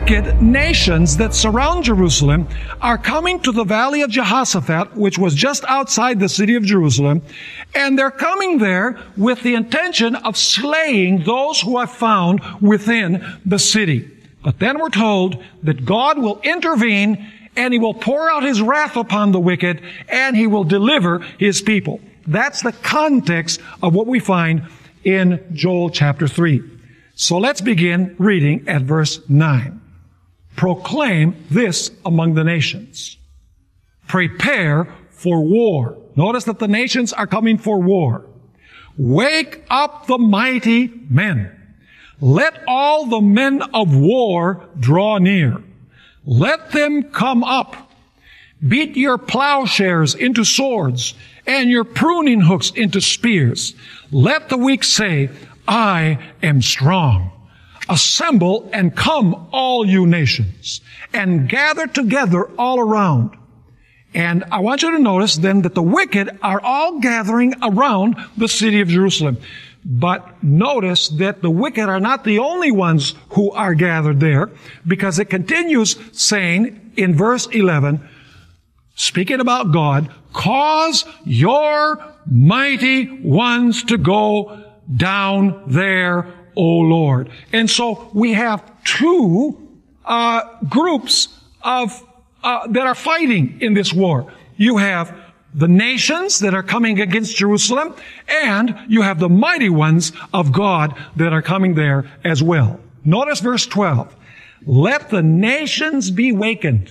wicked nations that surround Jerusalem are coming to the valley of Jehoshaphat, which was just outside the city of Jerusalem, and they're coming there with the intention of slaying those who are found within the city. But then we're told that God will intervene and He will pour out His wrath upon the wicked and He will deliver His people. That's the context of what we find in Joel chapter 3. So let's begin reading at verse 9. Proclaim this among the nations. Prepare for war. Notice that the nations are coming for war. Wake up the mighty men. Let all the men of war draw near. Let them come up. Beat your plowshares into swords and your pruning hooks into spears. Let the weak say, I am strong. Assemble and come, all you nations, and gather together all around. And I want you to notice then that the wicked are all gathering around the city of Jerusalem. But notice that the wicked are not the only ones who are gathered there, because it continues saying in verse 11, speaking about God, cause your mighty ones to go down there, O Lord. And so we have two groups of that are fighting in this war. You have the nations that are coming against Jerusalem, and you have the mighty ones of God that are coming there as well. Notice verse 12. Let the nations be wakened.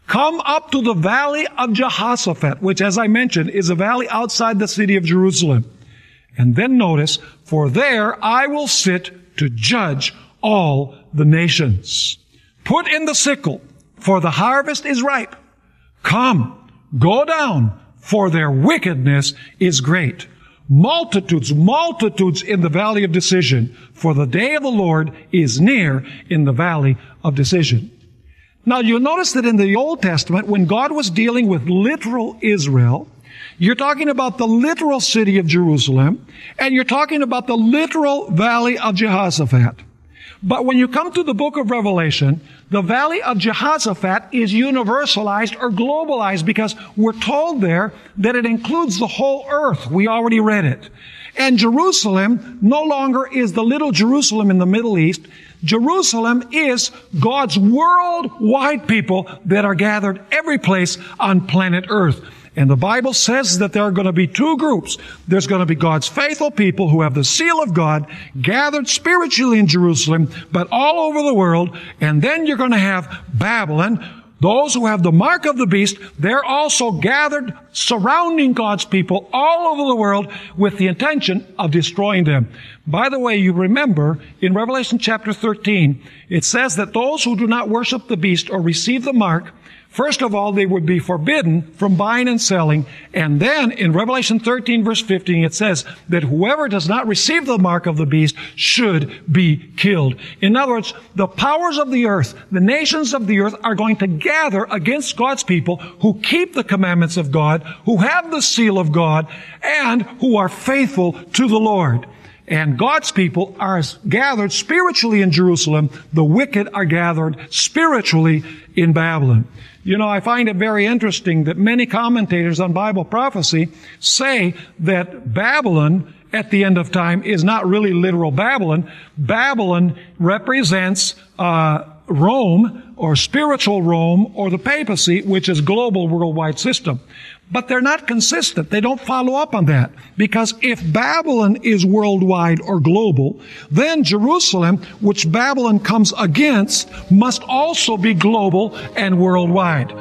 Come up to the valley of Jehoshaphat, which, as I mentioned, is a valley outside the city of Jerusalem. And then notice, for there I will sit to judge all the nations. Put in the sickle, for the harvest is ripe. Come, go down, for their wickedness is great. Multitudes, multitudes in the valley of decision, for the day of the Lord is near in the valley of decision. Now you'll notice that in the Old Testament, when God was dealing with literal Israel, you're talking about the literal city of Jerusalem, and you're talking about the literal valley of Jehoshaphat. But when you come to the book of Revelation, the valley of Jehoshaphat is universalized or globalized, because we're told there that it includes the whole earth. We already read it. And Jerusalem no longer is the little Jerusalem in the Middle East. Jerusalem is God's worldwide people that are gathered every place on planet Earth. And the Bible says that there are going to be two groups. There's going to be God's faithful people who have the seal of God gathered spiritually in Jerusalem, but all over the world. And then you're going to have Babylon, those who have the mark of the beast. They're also gathered surrounding God's people all over the world with the intention of destroying them. By the way, you remember in Revelation chapter 13, it says that those who do not worship the beast or receive the mark, first of all, they would be forbidden from buying and selling. And then in Revelation 13 verse 15, it says that whoever does not receive the mark of the beast should be killed. In other words, the powers of the earth, the nations of the earth are going to gather against God's people who keep the commandments of God, who have the seal of God, and who are faithful to the Lord. And God's people are gathered spiritually in Jerusalem. The wicked are gathered spiritually in Babylon. You know, I find it very interesting that many commentators on Bible prophecy say that Babylon at the end of time is not really literal Babylon. Babylon represents Rome, or spiritual Rome, or the papacy, which is global worldwide system. But they're not consistent. They don't follow up on that. Because if Babylon is worldwide or global, then Jerusalem, which Babylon comes against, must also be global and worldwide.